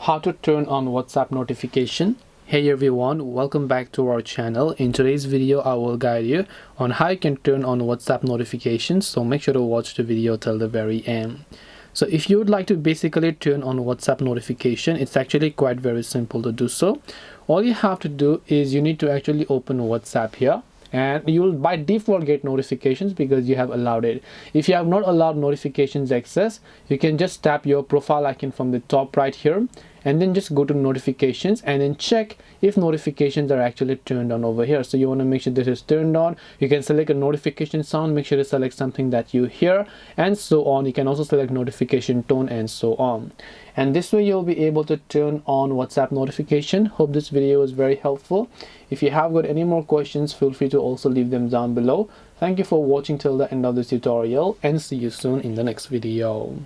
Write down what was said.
How to turn on WhatsApp notification. Hey everyone, welcome back to our channel. In today's video I will guide you on how you can turn on WhatsApp notifications, so make sure to watch the video till the very end. So if you would like to basically turn on WhatsApp notification, it's actually quite very simple to do so. All you have to do is you need to actually open WhatsApp here, and you will by default get notifications because you have allowed it. If you have not allowed notifications access, you can just tap your profile icon from the top right here and then just go to notifications and then check if notifications are actually turned on over here. So you want to make sure this is turned on. You can select a notification sound, make sure to select something that you hear, and so on. You can also select notification tone and so on, and this way you'll be able to turn on WhatsApp notification. Hope this video is very helpful. If you have got any more questions, feel free to also leave them down below. Thank you for watching till the end of this tutorial, and see you soon in the next video.